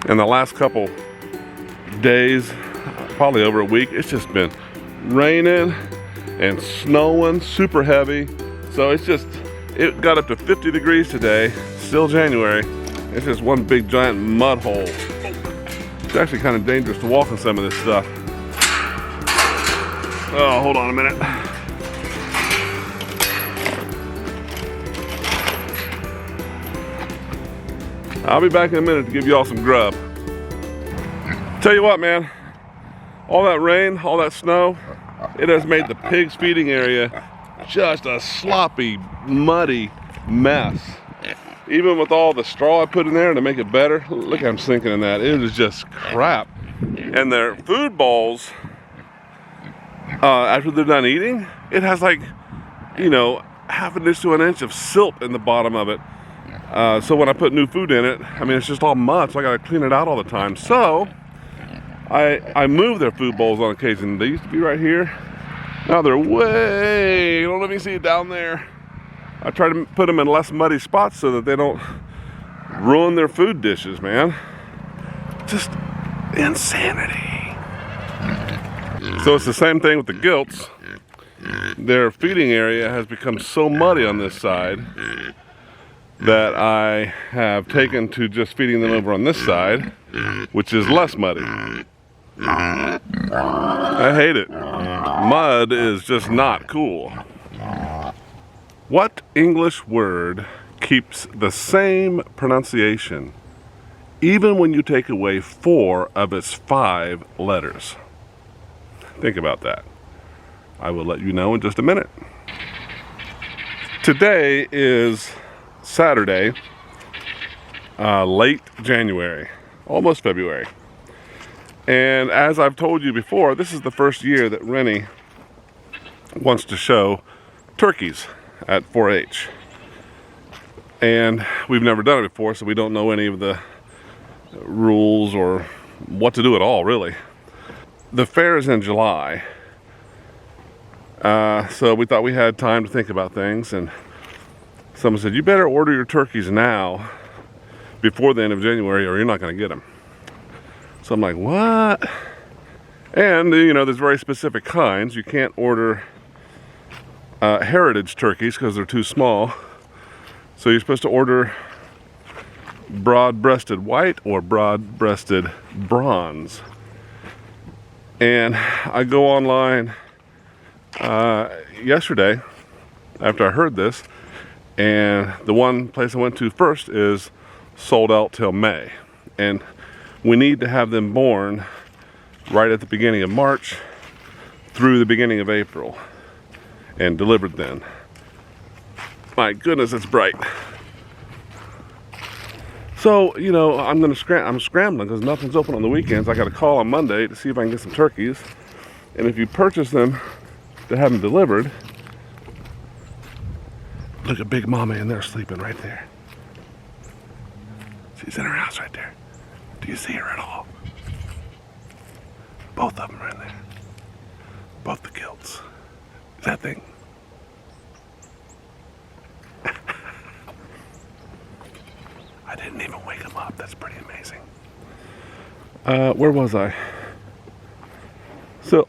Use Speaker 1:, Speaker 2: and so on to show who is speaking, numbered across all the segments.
Speaker 1: And the last couple days, probably over a week, it's just been raining and snowing super heavy. So it got up to 50 degrees today, still January. It's just one big giant mud hole. It's actually kind of dangerous to walk in some of this stuff. Oh, hold on a minute. I'll be back in a minute to give you all some grub. Tell you what, man, all that rain, all that snow, it has made the pigs feeding area just a sloppy, muddy mess. Even with all the straw I put in there to make it better, look, I'm sinking in that. It is just crap. And their food bowls, after they're done eating, it has like, you know, half an inch to an inch of silt in the bottom of it. So when I put new food in it, I mean, it's just all mud, so I gotta clean it out all the time. So I move their food bowls on occasion. They used to be right here. Now they're way, don't let me see it down there. I try to put them in less muddy spots so that they don't ruin their food dishes, man. Just insanity. So it's the same thing with the gilts. Their feeding area has become so muddy on this side that I have taken to just feeding them over on this side, which is less muddy. I hate it. Mud is just not cool. What English word keeps the same pronunciation even when you take away 4 of its 5 letters? Think about that. I will let you know in just a minute. Today is Saturday, late January, almost February. And as I've told you before, this is the first year that Rennie wants to show turkeys at 4-H. And we've never done it before, so we don't know any of the rules or what to do at all, really. The fair is in July, so we thought we had time to think about things, and someone said, you better order your turkeys now before the end of January or you're not going to get them. So I'm like, what? And, you know, there's very specific kinds. You can't order heritage turkeys because they're too small. So you're supposed to order broad-breasted white or broad-breasted bronze. And I go online yesterday after I heard this, and the one place I went to first is sold out till May. And we need to have them born right at the beginning of March through the beginning of April and delivered then. My goodness, it's bright. So, you know, I'm scrambling because nothing's open on the weekends. I got to call on Monday to see if I can get some turkeys. And if you purchase them to have them delivered, look at Big Mama in there sleeping right there. She's in her house right there. Do you see her at all? Both of them are in there. Both the gilts. Is that thing? I didn't even wake them up. That's pretty amazing. Where was I? So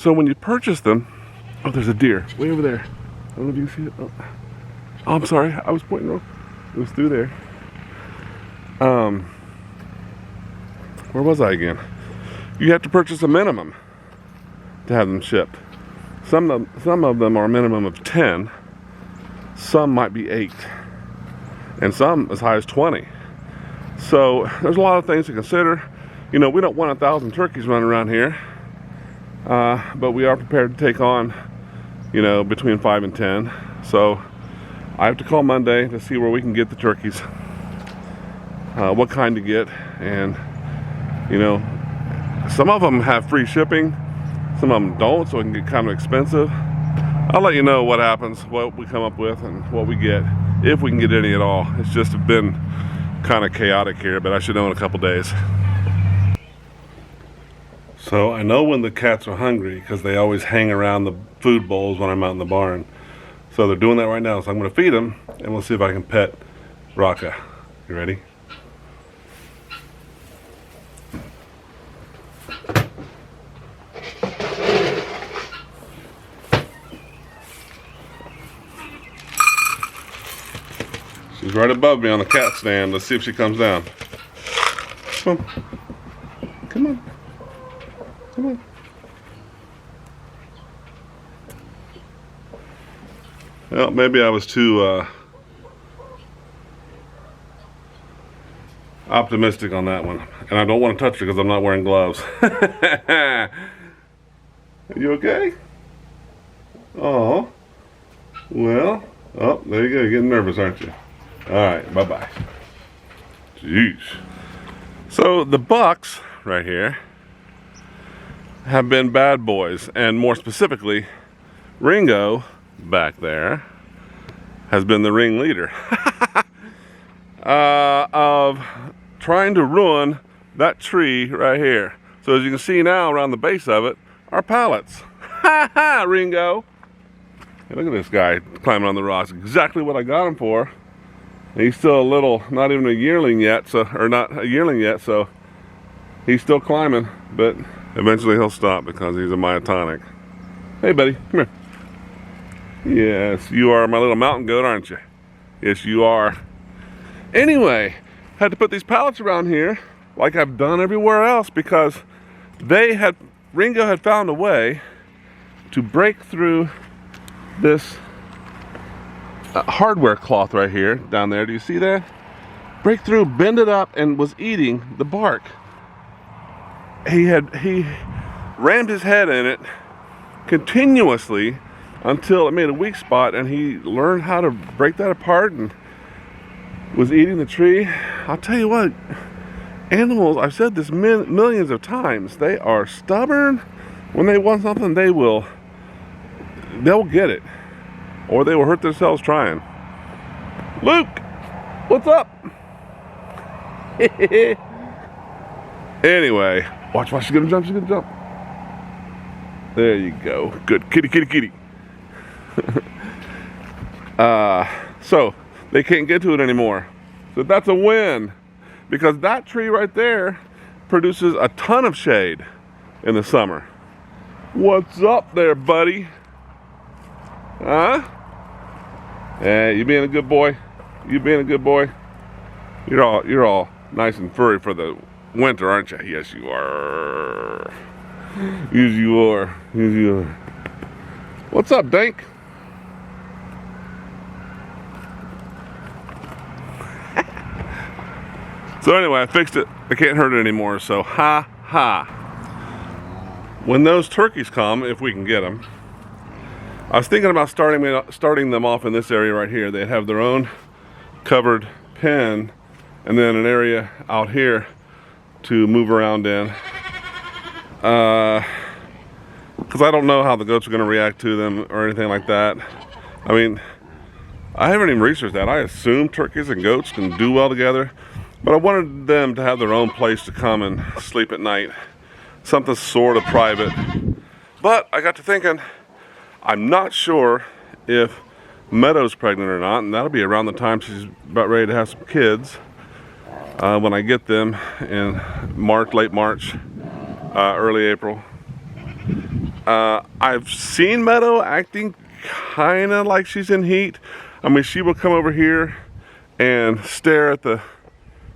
Speaker 1: when you purchase them, oh, there's a deer way over there. I don't know if you can see it. Oh, I'm sorry. I was pointing wrong. It was through there. Where was I again? You have to purchase a minimum to have them shipped. Some of them are a minimum of 10. Some might be 8. And some as high as 20. So there's a lot of things to consider. You know, we don't want 1,000 turkeys running around here. But we are prepared to take on, you know, between 5 and 10. So I have to call Monday to see where we can get the turkeys. What kind to get. And, you know, some of them have free shipping. Some of them don't, so it can get kind of expensive. I'll let you know what happens, what we come up with, and what we get, if we can get any at all. It's just been kind of chaotic here, but I should know in a couple days. So I know when the cats are hungry because they always hang around the food bowls when I'm out in the barn. So they're doing that right now, so I'm going to feed them, and we'll see if I can pet Rocka. You ready? She's right above me on the cat stand. Let's see if she comes down. Come on. Come on. Come on. Well, maybe I was too optimistic on that one. And I don't want to touch her because I'm not wearing gloves. Are you okay? Oh. Well. Oh, there you go. You're getting nervous, aren't you? Alright, bye-bye. Jeez. So the bucks right here have been bad boys. And more specifically, Ringo back there has been the ringleader of trying to ruin that tree right here. So as you can see now around the base of it are pallets. Ha ha, Ringo. Hey, look at this guy climbing on the rocks. Exactly what I got him for. And he's still a little, not even a yearling yet, so, or not a yearling yet, so he's still climbing, but eventually he'll stop because he's a myotonic. Hey buddy, come here. Yes, you are my little mountain goat, aren't you? Yes, you are. Anyway, had to put these pallets around here like I've done everywhere else because Ringo had found a way to break through this hardware cloth right here, down there. Do you see that? Break through, bend it up, and was eating the bark. He rammed his head in it continuously until it made a weak spot, and he learned how to break that apart and was eating the tree. I'll tell you what, animals, I've said this millions of times, they are stubborn. When they want something, they'll get it, or they will hurt themselves trying. Luke, what's up? Anyway, watch, she's gonna jump, There you go. Good, kitty. So they can't get to it anymore. So that's a win, because that tree right there produces a ton of shade in the summer. What's up there, buddy? Huh? Hey, you being a good boy? You being a good boy? You're all nice and furry for the winter, aren't you? Yes, you are. Yes, you are. Yes, you are. What's up, Dank? So anyway, I fixed it. I can't hurt it anymore, so ha ha. When those turkeys come, if we can get them, I was thinking about starting them off in this area right here. They'd have their own covered pen and then an area out here to move around in. Because I don't know how the goats are going to react to them or anything like that. I mean, I haven't even researched that. I assume turkeys and goats can do well together, but I wanted them to have their own place to come and sleep at night. Something sort of private. But I got to thinking, I'm not sure if Meadow's pregnant or not, and that'll be around the time she's about ready to have some kids. When I get them in March, late March, early April. I've seen Meadow acting kind of like she's in heat. I mean, she will come over here and stare at the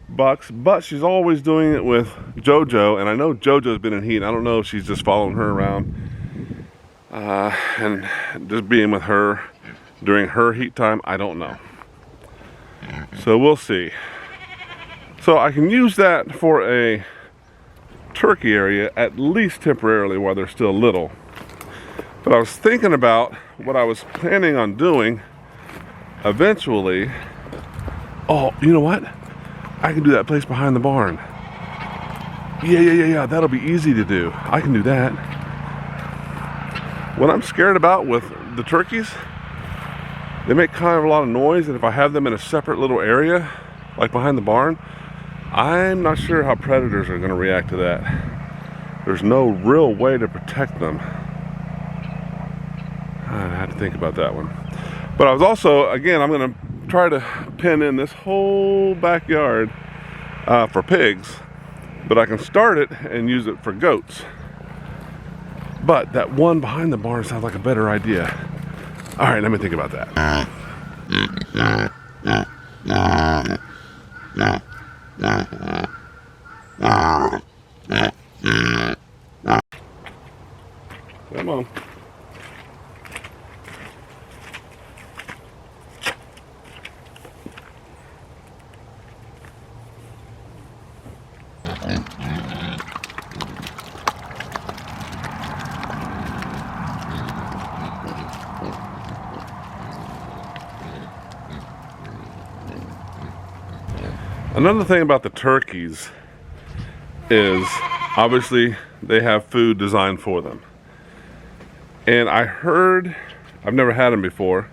Speaker 1: bucks, but she's always doing it with JoJo, and I know JoJo's been in heat. I don't know if she's just following her around and just being with her during her heat time. I don't know. So we'll see. So I can use that for a turkey area, at least temporarily while they're still little. But I was thinking about what I was planning on doing eventually. Oh, you know what? I can do that place behind the barn. Yeah. That'll be easy to do. I can do that. What I'm scared about with the turkeys, they make kind of a lot of noise, and if I have them in a separate little area, like behind the barn, I'm not sure how predators are going to react to that. There's no real way to protect them. I had to think about that one. But I was also, again, I'm going to try to pin in this whole backyard for pigs, but I can start it and use it for goats. But that one behind the barn sounds like a better idea. All right, let me think about that. Come on. Another thing about the turkeys is obviously they have food designed for them. And I heard, I've never had them before,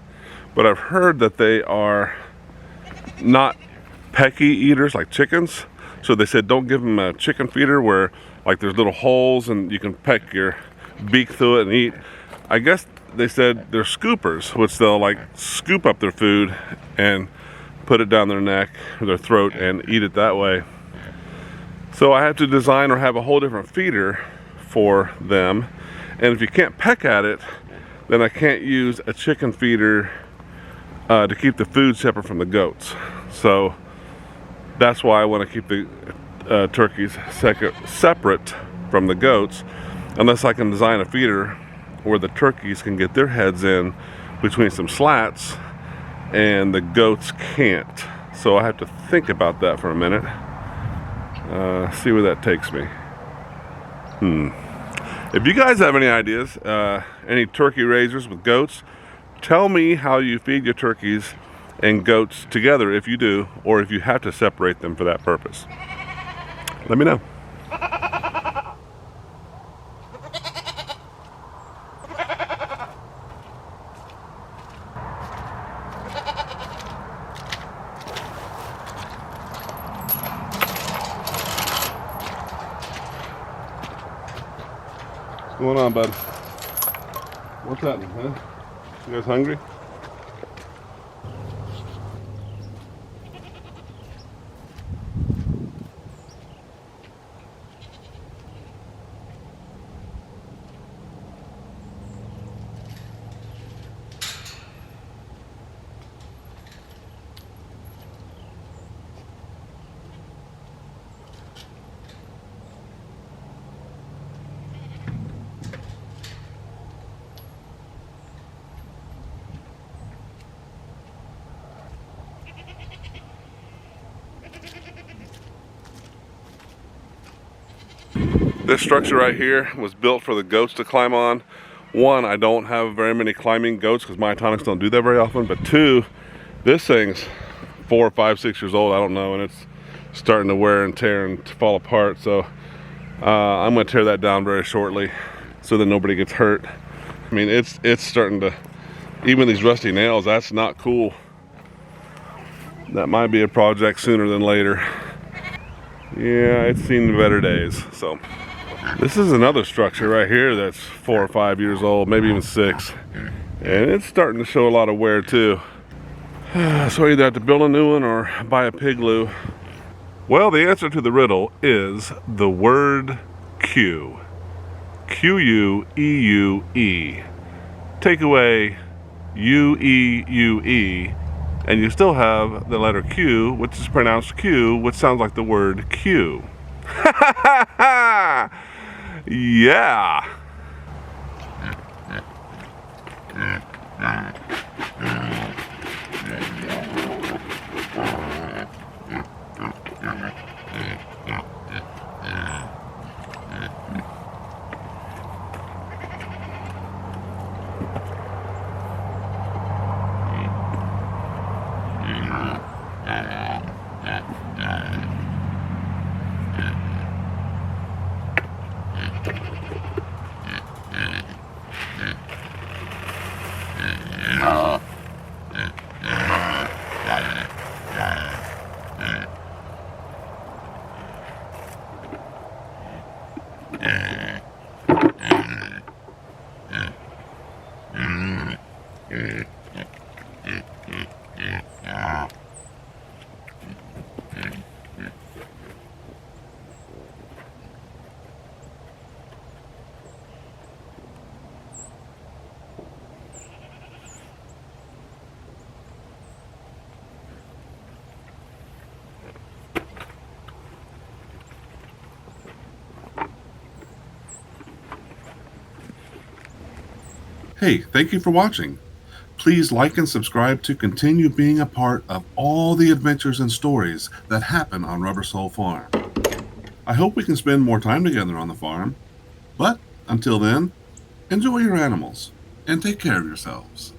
Speaker 1: but I've heard that they are not pecky eaters like chickens. So they said don't give them a chicken feeder where like there's little holes and you can peck your beak through it and eat. I guess they said they're scoopers, which they'll like scoop up their food and put it down their neck or their throat and eat it that way. So I have to design or have a whole different feeder for them. And if you can't peck at it, then I can't use a chicken feeder to keep the food separate from the goats. So that's why I want to keep the turkeys separate from the goats, unless I can design a feeder where the turkeys can get their heads in between some slats and the goats can't. So I have to think about that for a minute. See where that takes me. If you guys have any ideas, any turkey raisers with goats, tell me how you feed your turkeys and goats together if you do, or if you have to separate them for that purpose. Let me know. What's going on, bud? What's happening, huh? You guys hungry? This structure right here was built for the goats to climb on. One, I don't have very many climbing goats because my tonics don't do that very often. But two, this thing's 4, 5, 6 years old, I don't know, and it's starting to wear and tear and fall apart. So I'm gonna tear that down very shortly so that nobody gets hurt. I mean, it's starting to, even these rusty nails, that's not cool. That might be a project sooner than later. Yeah, it's seen better days. So this is another structure right here that's 4 or 5 years old, maybe even 6. And it's starting to show a lot of wear too. So I either have to build a new one or buy a pigloo. Well, the answer to the riddle is the word Q. Q-U-E-U-E. Take away U-E-U-E, and you still have the letter Q, which is pronounced Q, which sounds like the word Q. Yeah. Hey, thank you for watching. Please like and subscribe to continue being a part of all the adventures and stories that happen on Rubber Soul Farm. I hope we can spend more time together on the farm. But until then, enjoy your animals and take care of yourselves.